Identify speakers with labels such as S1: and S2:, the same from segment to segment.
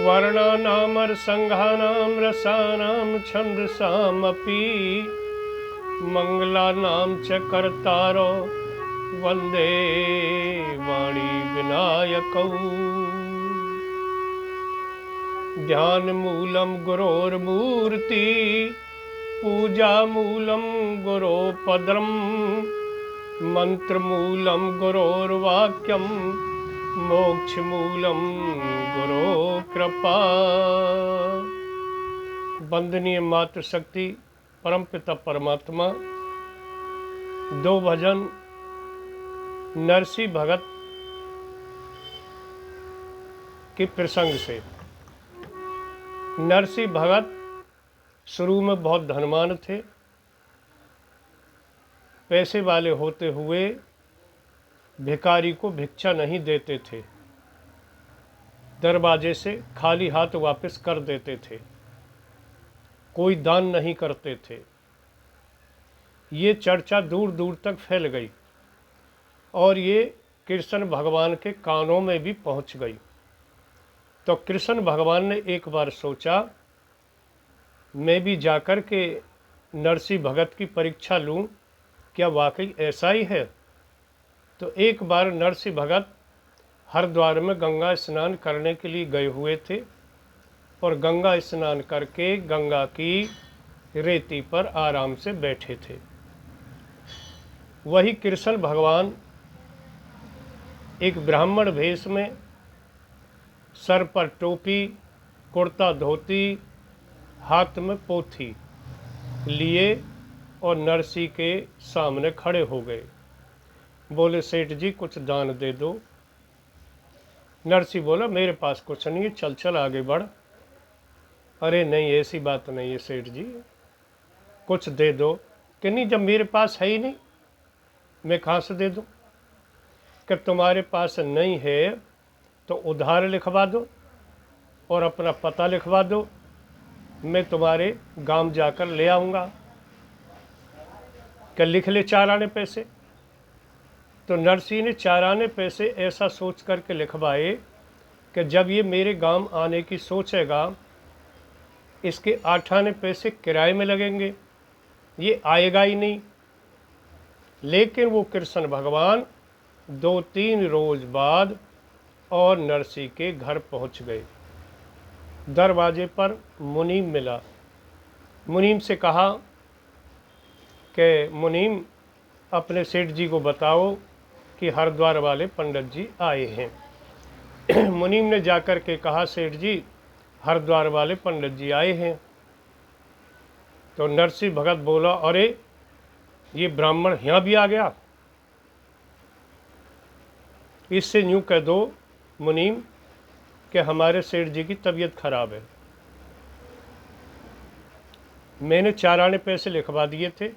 S1: वर्णानामरसंघानां रसानां छन्दसामपि मङ्गलानां च कर्तारो वन्दे वाणी विनायकौ। ध्यानमूलं गुरोर्मूर्ति पूजामूलं गुरोपद्रं मंत्रमूलं गुरोर्वाक्यं मोक्षमूलं गुरो कृपा। वंदनीय मातृशक्ति परमपिता परमात्मा दो भजन नरसिंह भगत के प्रसंग से। नरसिंह भगत शुरू में बहुत धनवान थे, पैसे वाले होते हुए भिखारी को भिक्षा नहीं देते थे, दरवाजे से खाली हाथ वापस कर देते थे, कोई दान नहीं करते थे। ये चर्चा दूर दूर तक फैल गई और ये कृष्ण भगवान के कानों में भी पहुंच गई। तो कृष्ण भगवान ने एक बार सोचा मैं भी जाकर के नरसिंह भगत की परीक्षा लूं, क्या वाकई ऐसा ही है। तो एक बार नरसिंह भगत हरिद्वार में गंगा स्नान करने के लिए गए हुए थे और गंगा स्नान करके गंगा की रेती पर आराम से बैठे थे। वही कृष्ण भगवान एक ब्राह्मण वेश में, सर पर टोपी, कुर्ता धोती, हाथ में पोथी लिए और नरसिंह के सामने खड़े हो गए। बोले सेठ जी कुछ दान दे दो। नरसिंह बोला मेरे पास कुछ नहीं है, चल चल आगे बढ़। अरे नहीं ऐसी बात नहीं है सेठ जी, कुछ दे दो। कि नहीं जब मेरे पास है ही नहीं मैं कहाँ से दे दूँ। कि तुम्हारे पास नहीं है तो उधार लिखवा दो और अपना पता लिखवा दो, मैं तुम्हारे गांव जाकर ले आऊँगा। कि लिख ले 4 आने पैसे। तो नरसिंह ने 4 आने पैसे ऐसा सोच करके लिखवाए कि जब ये मेरे गांव आने की सोचेगा इसके 8 आने पैसे किराए में लगेंगे, ये आएगा ही नहीं। लेकिन वो कृष्ण भगवान 2-3 रोज बाद और नरसिंह के घर पहुंच गए। दरवाजे पर मुनीम मिला। मुनीम से कहा कि मुनीम अपने सेठ जी को बताओ कि हरिद्वार वाले पंडित जी आए हैं। मुनीम ने जाकर के कहा सेठ जी हरिद्वार वाले पंडित जी आए हैं। तो नरसिंह भगत बोला अरे ये ब्राह्मण यहाँ भी आ गया। इससे यूँ कह दो मुनीम कि हमारे सेठ जी की तबीयत खराब है, मैंने 4 आने पैसे लिखवा दिए थे,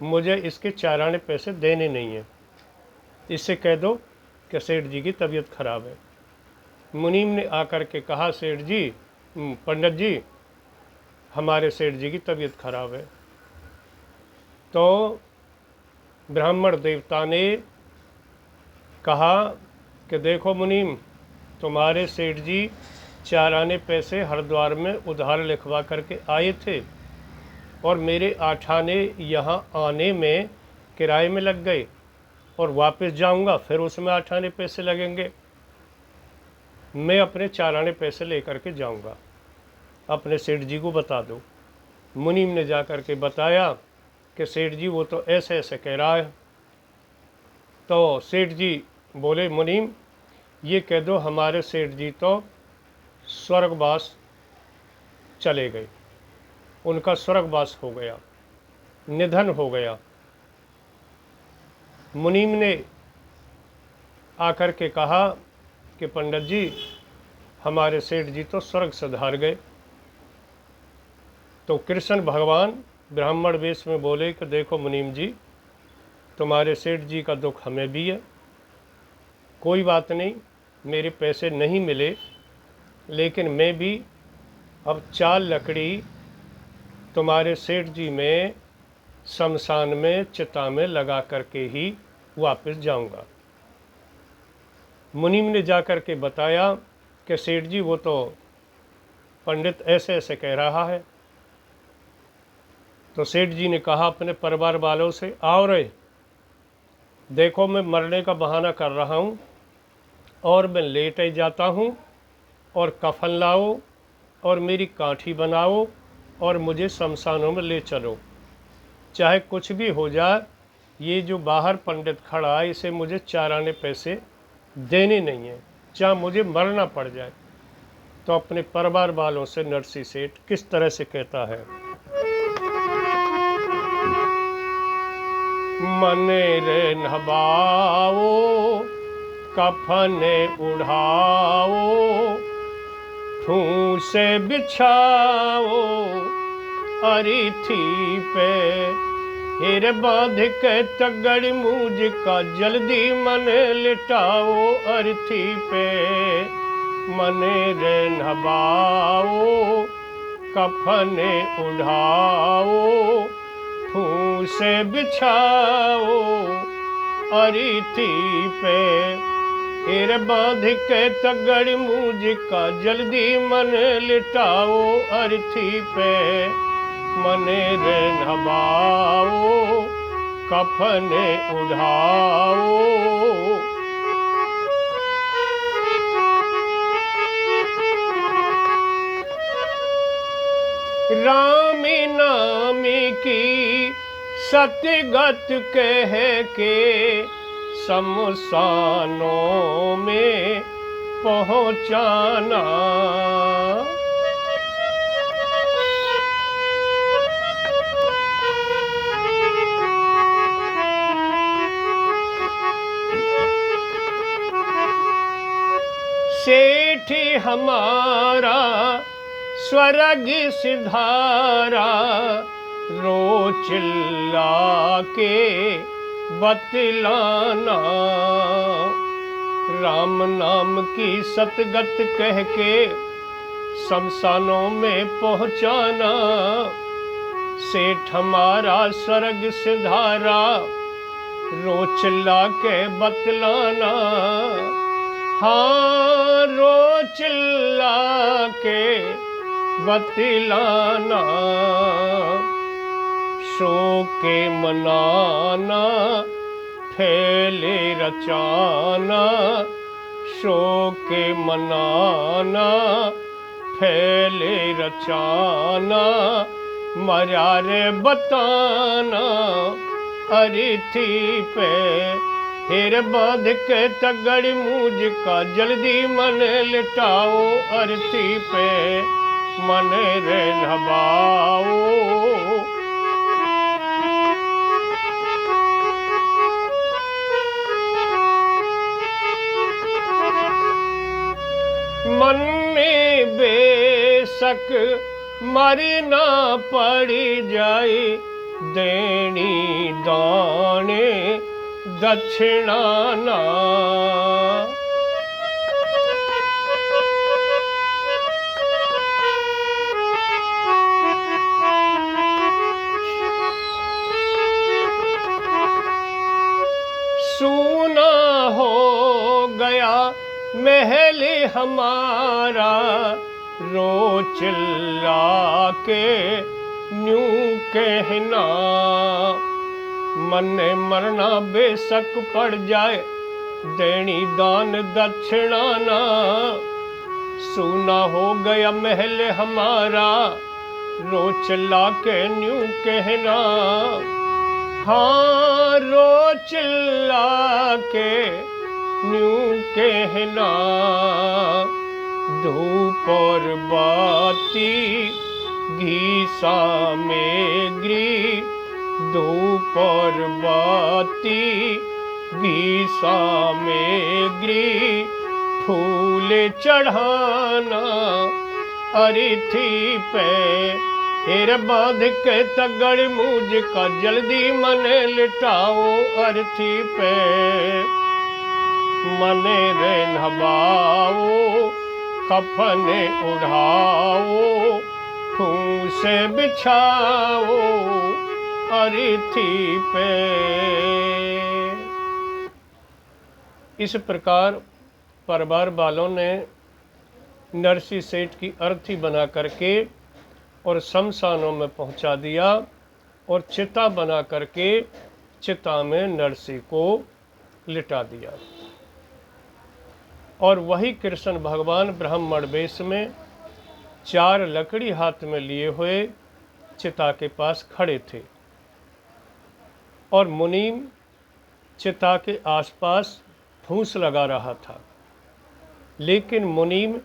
S1: मुझे इसके 4 आने पैसे देने नहीं हैं। इससे कह दो कि सेठ जी की तबीयत खराब है। मुनीम ने आकर के कहा सेठ जी पंडित जी हमारे सेठ जी की तबीयत खराब है। तो ब्राह्मण देवता ने कहा कि देखो मुनीम तुम्हारे सेठ जी 4 आने पैसे हरिद्वार में उधार लिखवा करके आए थे और मेरे 8 आने यहाँ आने में किराए में लग गए और वापस जाऊँगा फिर उसमें 8 आने पैसे लगेंगे। मैं अपने 4 आने पैसे लेकर के जाऊँगा, अपने सेठ जी को बता दो। मुनीम ने जा कर के बताया कि सेठ जी वो तो ऐसे ऐसे कह रहा है। तो सेठ जी बोले मुनीम ये कह दो हमारे सेठ जी तो स्वर्गवास चले गए, उनका स्वर्गवास हो गया, निधन हो गया। मुनीम ने आकर के कहा कि पंडित जी हमारे सेठ जी तो स्वर्ग सिधार गए। तो कृष्ण भगवान ब्राह्मण वेश में बोले कि देखो मुनीम जी तुम्हारे सेठ जी का दुख हमें भी है, कोई बात नहीं, मेरे पैसे नहीं मिले लेकिन मैं भी अब 4 लकड़ी तुम्हारे सेठ जी में शमशान में चिता में लगा करके ही वापस जाऊंगा। मुनीम ने जाकर के बताया कि सेठ जी वो तो पंडित ऐसे ऐसे कह रहा है। तो सेठ जी ने कहा अपने परिवार वालों से, आओ रे, देखो मैं मरने का बहाना कर रहा हूँ और मैं लेट ही जाता हूँ, और कफन लाओ और मेरी काठी बनाओ और मुझे शमशानों में ले चलो। चाहे कुछ भी हो जाए, ये जो बाहर पंडित खड़ा है इसे मुझे 4 आने पैसे देने नहीं है, चाहे मुझे मरना पड़ जाए। तो अपने परिवार वालों से नरसी सेठ किस तरह से कहता है, मने रे नभाओ, कफने उड़ाओ, ठूसे बिछाओ, अरिथी पे हेर बांध के तगड़ मूझ का जल्दी मन लिटाओ, अर्थी पे मने रे नभाओ, कफने उड़ाओ, ठूसे बिछाओ, अरिथी पे हेर बांध के तगड़ मूझ का जल्दी मन लिटाओ, अर्थी पे मने रे नभाओ, कफने उड़ाओ। राम नाम की सतगत कह के शमशानों में पहुँचाना, सेठ हमारा स्वर्ग सिधारा, रो चिल्ला के बतलाना, राम नाम की सतगत कह के शमशानों में पहुँचाना, सेठ हमारा स्वर्ग सिधारा, रो चिल्ला के बतलाना, हाँ रो चिल्ला के बतलाना, शोक के मनाना, फैले रचाना, शोक के मनाना, फैले रचाना, मरा रे बताना, अरिथी पे हेर बांध के तगड़ मूझ का जल्दी मन लिटाओ, अर्थी पे मन रे नभाओ। मन में बेशक मरना पड़ जाए, देनी दाने दक्षिणाना, सूना हो गया महल हमारा, रो चिल्ला के न्यू कहना, मन मरना बेशक पड़ जाए, देनी दान दक्षिणाना, सूना हो गया महल हमारा, रो चिल्ला के न्यू कहना, हाँ रो चिल्ला के न्यू कहना, धूप और बाती घी सामग्री, धूप और बाती घी सामग्री, फूल चढ़ाना, अरिथी पे हेर बांध के तगड़ मूझ का जल्दी मन लिटाओ, अर्थी पे मन रे नभाओ, कफने उड़ाओ, ठूसे बिछाओ, अरिथी पे। इस प्रकार परिवार वालों ने नरसी सेठ की अर्थी बना करके और शमशानों में पहुंचा दिया और चिता बना करके चिता में नरसी को लिटा दिया। और वही कृष्ण भगवान ब्राह्मण वेश में 4 लकड़ी हाथ में लिए हुए चिता के पास खड़े थे और मुनीम चिता के आसपास फूंस लगा रहा था, लेकिन मुनीम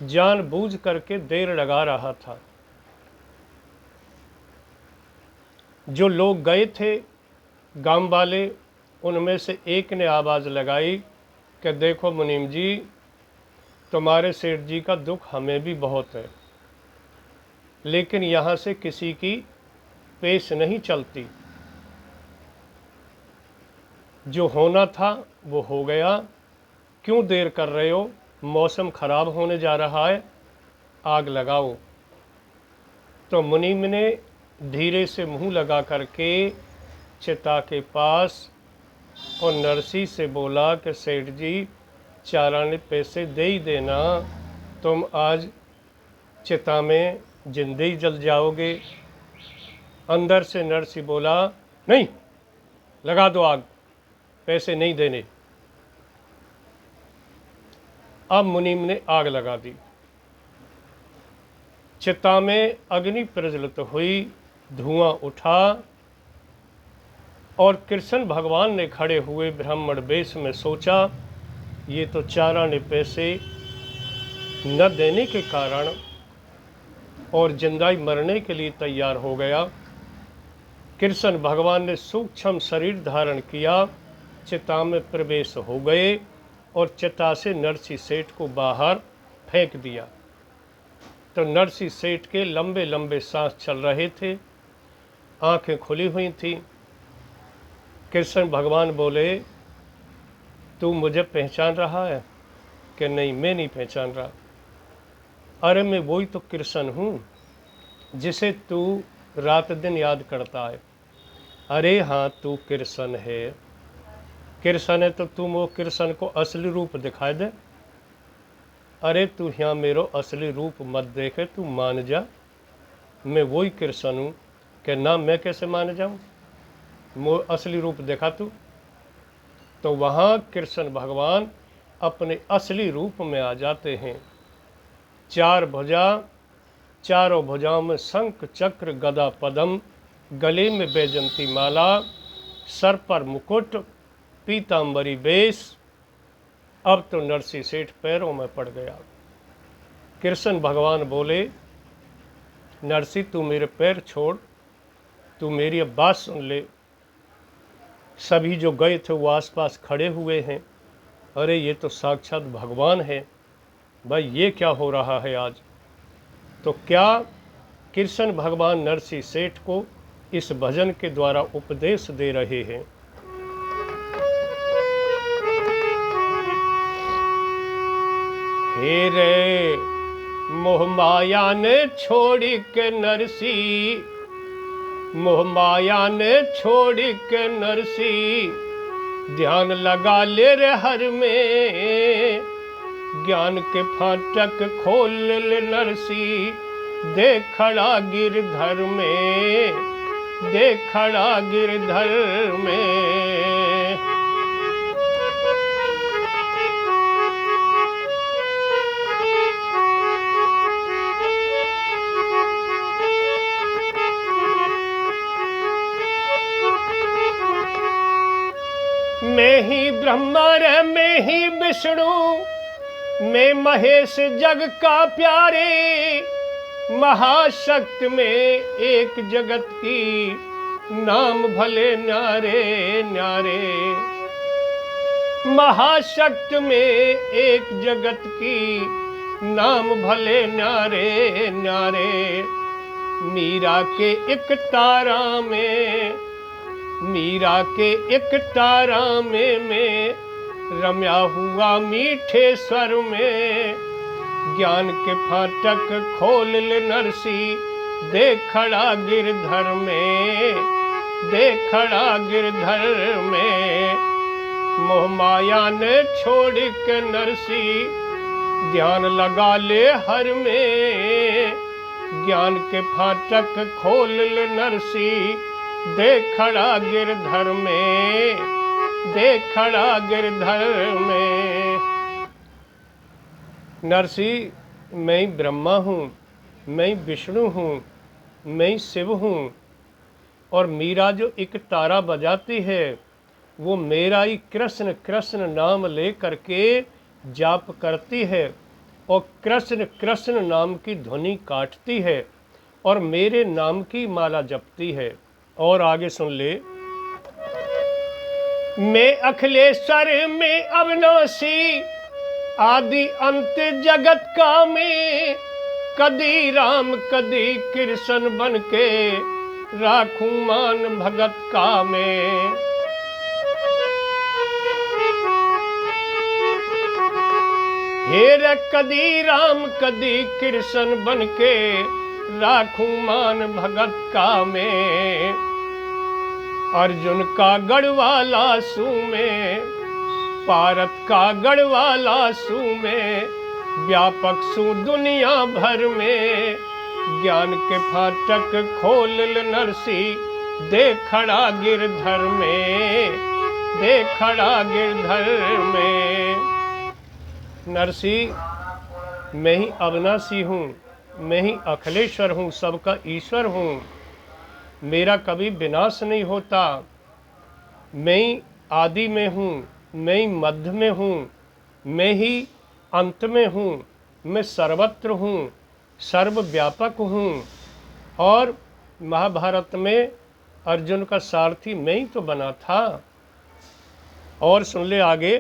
S1: जानबूझ करके देर लगा रहा था। जो लोग गए थे गांव वाले, उनमें से एक ने आवाज़ लगाई कि देखो मुनीम जी, तुम्हारे सेठ जी का दुख हमें भी बहुत है, लेकिन यहाँ से किसी की पेश नहीं चलती। जो होना था वो हो गया, क्यों देर कर रहे हो? मौसम खराब होने जा रहा है, आग लगाओ। तो मुनीम ने धीरे से मुंह लगा करके चिता के पास और नरसी से बोला कि सेठ जी, 4 आने पैसे दे ही देना, तुम आज चिता में जिंदे ही जल जाओगे। अंदर से नरसी बोला, नहीं, लगा दो आग, पैसे नहीं देने। अब मुनीम ने आग लगा दी। चिता में अग्नि प्रज्वलित हुई, धुआं उठा और कृष्ण भगवान ने खड़े हुए ब्राह्मण वेश में सोचा, ये तो 4 आने पैसे न देने के कारण और जिंदाई मरने के लिए तैयार हो गया। कृष्ण भगवान ने सूक्ष्म शरीर धारण किया, चिता में प्रवेश हो गए और चिता से नरसी सेठ को बाहर फेंक दिया। तो नरसी सेठ के लंबे लंबे सांस चल रहे थे, आंखें खुली हुई थी। कृष्ण भगवान बोले, तू मुझे पहचान रहा है? कि नहीं, मैं नहीं पहचान रहा। अरे मैं वही तो कृष्ण हूँ जिसे तू रात दिन याद करता है। अरे हाँ, तू कृष्ण है। कृष्ण है तो तुम वो कृष्ण को असली रूप दिखाई दे। अरे तू यहाँ मेरो असली रूप मत देखे, तू मान जा, मैं वही कृष्ण हूँ। कि ना, मैं कैसे मान जाऊँ, वो असली रूप देखा तू। तो वहाँ कृष्ण भगवान अपने असली रूप में आ जाते हैं। 4 भुजा, चारों भुजाओं में शंख चक्र गदा पद्म, गले में बैजंती माला, सर पर मुकुट, पीतांबरी वेश। अब तो नरसी सेठ पैरों में पड़ गया। कृष्ण भगवान बोले, नरसी तू मेरे पैर छोड़, तू मेरी अब बात सुन ले। सभी जो गए थे वो आसपास खड़े हुए हैं। अरे ये तो साक्षात भगवान है भाई, ये क्या हो रहा है आज? तो क्या कृष्ण भगवान नरसी सेठ को इस भजन के द्वारा उपदेश दे रहे हैं। हे रे मोह माया ने छोड़ के नरसी, मोह माया ने छोड़ के नरसी, ध्यान लगा ले रे हर में, ज्ञान के फाटक खोल ले नरसी, देख खड़ा गिरधर में, देख खड़ा गिरधर में। मैं ही ब्रह्मा रे मैं ही विष्णु, मैं महेश जग का प्यारे, महाशक्ति में एक जगत की, नाम भले न्यारे न्यारे। महाशक्ति में एक जगत की, नाम भले न्यारे न्यारे। मीरा के एक तारा में, मीरा के एक तारा में मैं रम्या हुआ मीठे स्वर में, ज्ञान के फाटक खोल ले नरसी, देख खड़ा गिरधर में, देख खड़ा गिरधर में। मोह माया ने छोड़ के नरसी, ध्यान लगा ले हर में, ज्ञान के फाटक खोल ले नरसी, देख खड़ा गिरधर में, देख खड़ा गिरधर में। नरसी, मैं ही ब्रह्मा हूँ, मैं ही विष्णु हूँ, मैं ही शिव हूँ। और मीरा जो एक तारा बजाती है वो मेरा ही कृष्ण कृष्ण नाम ले करके जाप करती है और कृष्ण कृष्ण नाम की ध्वनि काटती है और मेरे नाम की माला जपती है। और आगे सुन ले। मैं अखिलेश्वर में अविनाशी, आदि अंत जगत का मैं, कदी राम कदी कृष्ण बन के, राखूं मान भगत का मैं। हेर कदी राम कदी कृष्ण बन के, राखूं मान भगत का मैं। अर्जुन का गढ़वाला सू में, भारत का गढ़वाला सू में, व्यापक सू दुनिया भर में, ज्ञान के फाटक खोल ले नरसी, देख खड़ा गिरधर में, देख खड़ा गिरधर में। नरसी, मैं ही अविनाशी हूँ, मैं ही अखिलेश्वर हूँ, सबका ईश्वर हूँ। मेरा कभी विनाश नहीं होता। मैं ही आदि में हूँ, मैं ही मध्य में हूँ, मैं ही अंत में हूँ, मैं सर्वत्र हूँ, सर्वव्यापक हूँ। और महाभारत में अर्जुन का सारथी मैं ही तो बना था। और सुन ले आगे।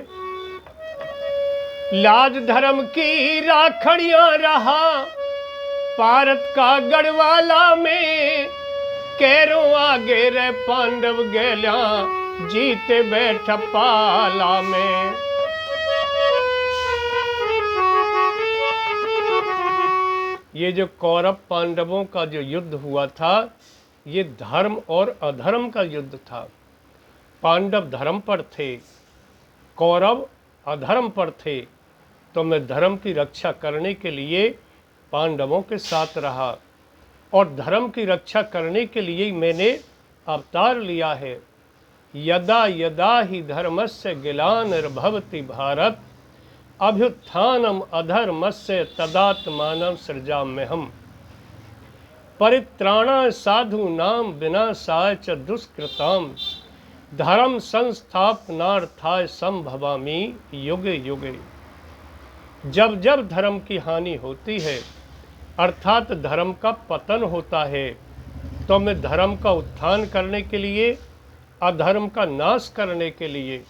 S1: लाज धर्म की राखड़ियां रहा, भारत का गढ़वाला में, कैरों आगे रे पांडव गेल्या, जीते बैठ पाला में। ये जो कौरव पांडवों का जो युद्ध हुआ था, ये धर्म और अधर्म का युद्ध था। पांडव धर्म पर थे, कौरव अधर्म पर थे। तो मैं धर्म की रक्षा करने के लिए पांडवों के साथ रहा और धर्म की रक्षा करने के लिए मैंने अवतार लिया है। यदा यदा ही धर्मस्य ग्लानिर्भवति भारत, अभ्युत्थानम अधर्मस्य तदात्मानं सृजाम्यहम्। परित्राणाय साधूनां विनाशाय च दुष्कृतां, धर्म संस्थापनार्थाय संभवामि युगे युगे। जब जब धर्म की हानि होती है अर्थात धर्म का पतन होता है, तो मैं धर्म का उत्थान करने के लिए, अधर्म का नाश करने के लिए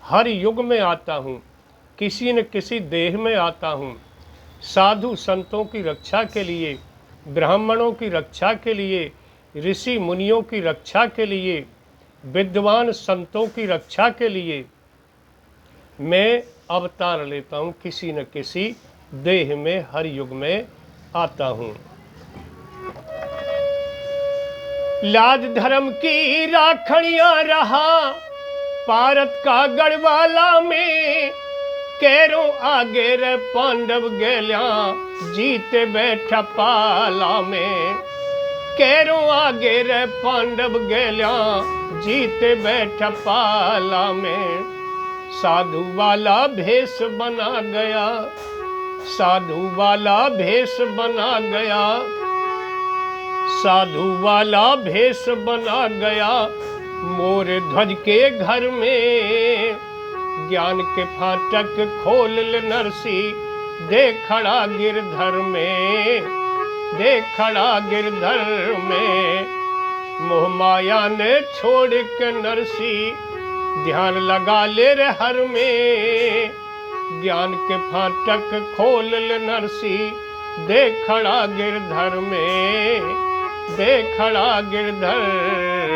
S1: हर युग में आता हूँ, किसी न किसी देह में आता हूँ। साधु संतों की रक्षा के लिए, ब्राह्मणों की रक्षा के लिए, ऋषि मुनियों की रक्षा के लिए, विद्वान संतों की रक्षा के लिए मैं अवतार लेता हूँ, किसी न किसी देह में हर युग में आता हूँ। लाज धर्म की राखड़ियां रहा, भारत का गढ़वाला में, कैरों आगे रे पांडव गेल्या, जीते बैठा पाला में। कैरों आगे रे पांडव गेल्या, जीते बैठा पाला में। साधु वाला भेष बना गया, साधु वाला भेष बना गया, साधु वाला भेष बना गया, मोर ध्वज के घर में। ज्ञान के फाटक खोल ले नरसी, देख खड़ा गिरधर में, देख खड़ा गिरधर में। मोह माया ने छोड़ के नरसी, ध्यान लगा ले रे हर में। ज्ञान के फाटक खोल ले नरसी, देख खड़ा गिरधर में, देख खड़ा गिरधर